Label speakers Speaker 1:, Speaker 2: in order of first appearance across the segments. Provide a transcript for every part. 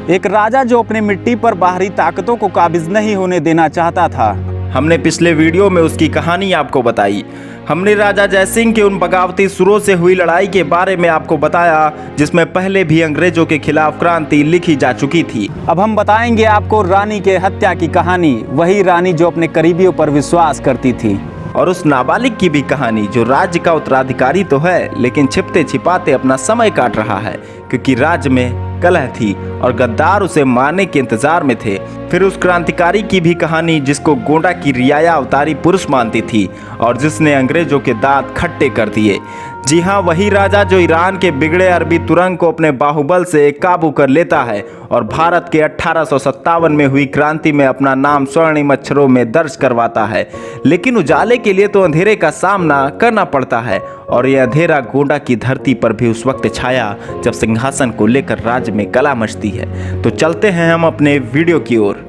Speaker 1: एक राजा जो अपनी मिट्टी पर बाहरी ताकतों को काबिज नहीं होने देना चाहता था। हमने पिछले वीडियो में उसकी कहानी आपको बताई। हमने राजा जयसिंह के उन बगावती सुरों से हुई लड़ाई के बारे में आपको बताया, जिसमें पहले भी अंग्रेजों के खिलाफ क्रांति लिखी जा चुकी थी। अब हम बताएंगे आपको रानी के हत्या की कहानी, वही रानी जो अपने करीबियों पर विश्वास करती थी, और उस नाबालिग की भी कहानी जो राज्य का उत्तराधिकारी तो है, लेकिन छिपते छिपाते अपना समय काट रहा है, क्योंकि राज्य में कलह थी और गद्दार उसे मारने के इंतजार में थे। फिर उस क्रांतिकारी की भी कहानी जिसको गोंडा की रियाया अवतारी पुरुष मानती थी और जिसने अंग्रेजों के दांत खट्टे कर दिए। जी हाँ, वही राजा जो ईरान के बिगड़े अरबी तुरंग को अपने बाहुबल से काबू कर लेता है और भारत के 1857 में हुई क्रांति में अपना नाम स्वर्णिम अक्षरों में दर्ज करवाता है। लेकिन उजाले के लिए तो अंधेरे का सामना करना पड़ता है, और यह अंधेरा गोंडा की धरती पर भी उस वक्त छाया जब सिंहासन को लेकर राज्य में कला मचती है। तो चलते हैं हम अपने वीडियो की ओर।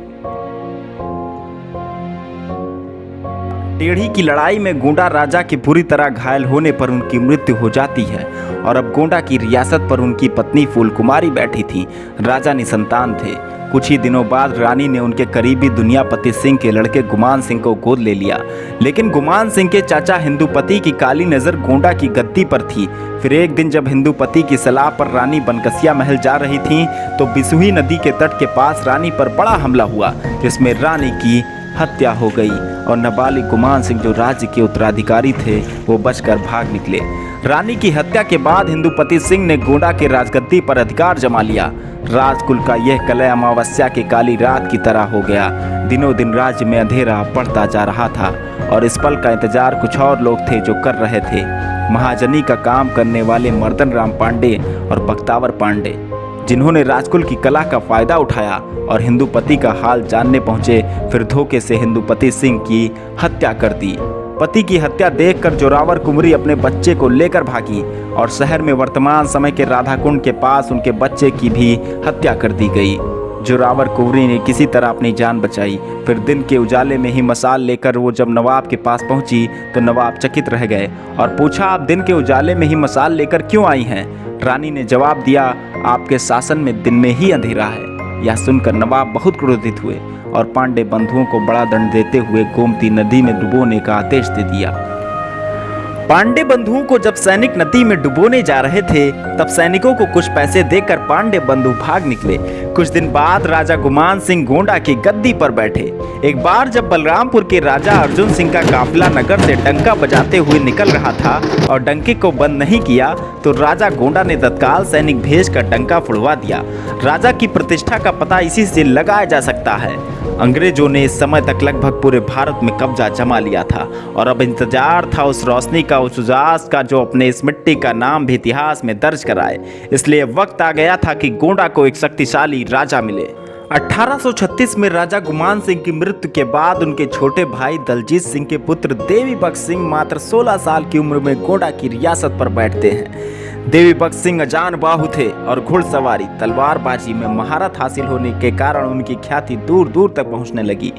Speaker 1: टेढ़ी की लड़ाई में गोंडा राजा के बुरी तरह घायल होने पर उनकी मृत्यु हो जाती है, और अब गोंडा की रियासत पर उनकी पत्नी फूलकुमारी बैठी थी। राजा निसंतान थे। कुछ ही दिनों बाद रानी ने उनके करीबी दुनियापति सिंह के लड़के गुमान सिंह को गोद ले लिया। लेकिन गुमान सिंह के चाचा हिंदुपति की काली नज़र गोंडा की गद्दी पर थी। फिर एक दिन जब हिंदुपति की सलाह पर रानी बनकसिया महल जा रही थी तो बिसुही नदी के तट के पास रानी पर बड़ा हमला हुआ, जिसमें रानी की हत्या हो गई और नाबालिग गुमान सिंह जो राज्य के उत्तराधिकारी थे वो बचकर भाग निकले। रानी की हत्या के बाद हिंदुपति सिंह ने गोंडा के राजगद्दी पर अधिकार जमा लिया। राजकुल का यह कलह अमावस्या की काली रात की तरह हो गया। दिनों दिन राज्य में अंधेरा बढ़ता जा रहा था और इस पल का इंतजार कुछ और लोग थे जो कर रहे थे। महाजनी का काम करने वाले मर्दन राम पांडे और बख्तावर पांडे, जिन्होंने राजकुल की कला का फायदा उठाया और हिंदुपति का हाल जानने पहुंचे। फिर धोखे से हिंदुपति सिंह की हत्या कर दी। पति की हत्या देखकर जोरावर कुंवरी अपने बच्चे को लेकर भागी और शहर में वर्तमान समय के राधाकुंड के पास उनके बच्चे की भी हत्या कर दी गई। जोरावर कुंवरी ने किसी तरह अपनी जान बचाई। फिर दिन के उजाले में ही मसाल लेकर वो जब नवाब के पास पहुंची तो नवाब चकित रह गए और पूछा, आप दिन के उजाले में ही मसाल लेकर क्यों आई हैं? रानी ने जवाब दिया, आपके शासन में दिन में ही अंधेरा है। यह सुनकर नवाब बहुत क्रोधित हुए और पांडे बंधुओं को बड़ा दंड देते हुए गोमती नदी में डुबोने का आदेश दे दिया। पांडे बंधुओं को जब सैनिक नदी में डुबोने जा रहे थे तब सैनिकों को कुछ पैसे देकर पांडे बंधु भाग निकले। कुछ दिन बाद राजा गुमान सिंह गोंडा की गद्दी पर बैठे। एक बार जब बलरामपुर के राजा अर्जुन सिंह का काफिला नगर से डंका बजाते हुए निकल रहा था और डंके को बंद नहीं किया तो राजा गोंडा ने तत्काल सैनिक भेजकर डंका फुड़वा दिया। राजा की प्रतिष्ठा का पता इसी से लगाया जा सकता है। अंग्रेजों ने इस समय तक लगभग पूरे भारत में कब्जा जमा लिया था और अब इंतजार था उस रोशनी का, उस उजास का जो अपने इस मिट्टी का नाम भी इतिहास में दर्ज कराए। इसलिए वक्त आ गया था कि गोंडा को एक शक्तिशाली राजा मिले। 1836 में राजा गुमान सिंह की मृत्यु के बाद उनके छोटे भाई दलजीत सिंह के पुत्र देवी बख्श सिंह मात्र 16 साल की उम्र में गोंडा की रियासत पर बैठते हैं। देवी बख्श सिंह अजान बाहु थे और घुड़सवारी तलवारबाजी में महारत हासिल होने के कारण उनकी ख्याति दूर दूर तक पहुंचने लगी।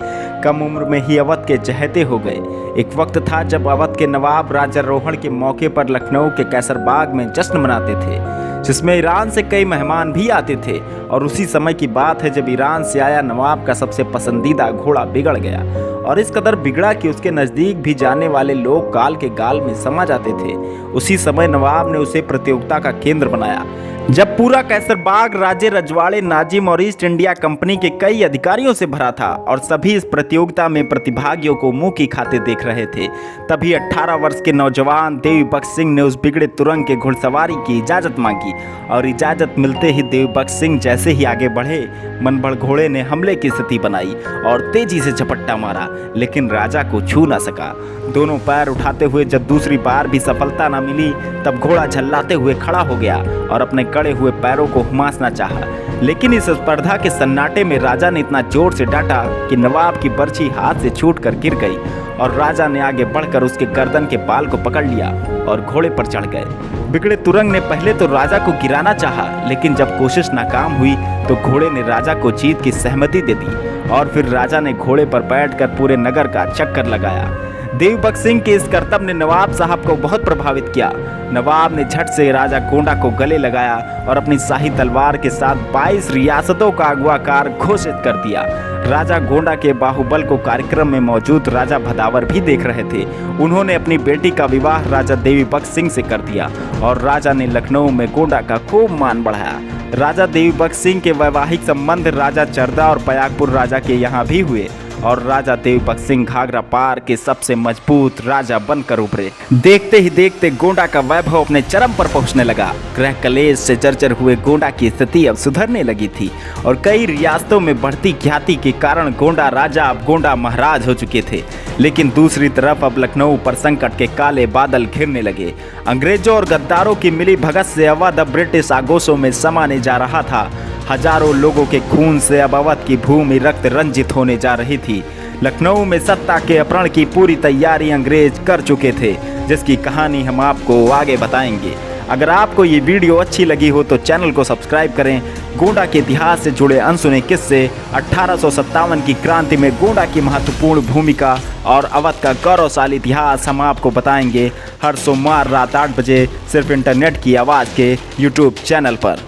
Speaker 1: कम उम्र में ही अवध के चहेते हो गए। एक वक्त था जब अवध के नवाब राज्यारोहण के मौके पर लखनऊ के कैसरबाग में जश्न मनाते थे, जिसमें ईरान से कई मेहमान भी आते थे। और उसी समय की बात है जब ईरान से आया नवाब का सबसे पसंदीदा घोड़ा बिगड़ गया और इस कदर बिगड़ा कि उसके नज़दीक भी जाने वाले लोग गाल के गाल में समा जाते थे। उसी समय नवाब ने उसे प्रतियोगिता का केंद्र बनाया। जब पूरा कैसरबाग राज्य रजवाड़े नाजिम और ईस्ट इंडिया कंपनी के कई अधिकारियों से भरा था और सभी इस प्रतियोगिता में प्रतिभागियों को मुंह की खाते देख रहे थे, तभी 18 वर्ष के नौजवान देवी बख्श सिंह ने उस बिगड़े तुरंग के घुड़सवारी की इजाज़त मांगी और इजाज़त मिलते ही देवी बख्श सिंह जैसे ही आगे बढ़े, मनबड़ घोड़े ने हमले की स्थिति बनाई और तेजी से झपट्टा मारा, लेकिन राजा को छू ना सका। दोनों पैर उठाते हुए जब दूसरी बार भी सफलता न मिली तब घोड़ा झल्लाते हुए खड़ा हो गया और अपने कड़े हुए पैरों को हुमासना चाहा। लेकिन इस स्पर्धा के सन्नाटे में राजा ने इतना जोर से डांटा कि नवाब की बर्छी हाथ से छूटकर गिर गई और राजा ने आगे बढ़कर उसके गर्दन के बाल को पकड़ लिया और घोड़े पर चढ़ गए। बिगड़े तुरंग ने पहले तो राजा को गिराना चाहा, लेकिन जब कोशिश नाकाम हुई तो घोड़े ने राजा को जीत की सहमति दे दी और फिर राजा ने घोड़े पर बैठकर पूरे नगर का चक्कर लगाया। देवी बख्श सिंह के इस करतब ने नवाब साहब को बहुत प्रभावित किया। नवाब ने झट से राजा गोंडा को गले लगाया और अपनी शाही तलवार के साथ 22 रियासतों का अगवाकार घोषित कर दिया। राजा गोंडा के बाहुबल को कार्यक्रम में मौजूद राजा भदावर भी देख रहे थे। उन्होंने अपनी बेटी का विवाह राजा देवी बख्श सिंह से कर दिया और राजा ने लखनऊ में गोंडा का खूब मान बढ़ाया। राजा देवी बख्श सिंह के वैवाहिक संबंध राजा चरदा और पयागपुर राजा के यहाँ भी हुए और राजा देवी बख्श सिंह घाघरा पार के सबसे मजबूत राजा बनकर उभरे। देखते ही देखते गोंडा का वैभव अपने चरम पर पहुंचने लगा। गृह कलेश से जर्जर हुए गोंडा की स्थिति अब सुधरने लगी थी और कई रियासतों में बढ़ती ख्याति के कारण गोंडा राजा अब गोंडा महाराज हो चुके थे। लेकिन दूसरी तरफ अब लखनऊ पर संकट के काले बादल घिरने लगे। अंग्रेजों और गद्दारों की मिली भगत से अवध अब ब्रिटिश आगोशों में समाने जा रहा था। हजारों लोगों के खून से अब अवध की भूमि रक्त रंजित होने जा रही थी। लखनऊ में सत्ता के अपहरण की पूरी तैयारी अंग्रेज कर चुके थे, जिसकी कहानी हम आपको आगे बताएंगे। अगर आपको ये वीडियो अच्छी लगी हो तो चैनल को सब्सक्राइब करें। गोंडा के इतिहास से जुड़े अनसुने किस्से, 1857 की क्रांति में गोंडा की महत्वपूर्ण भूमिका और अवध का गौरवशाली इतिहास हम आपको बताएंगे हर सोमवार रात 8 बजे सिर्फ इंटरनेट की आवाज़ के यूट्यूब चैनल पर।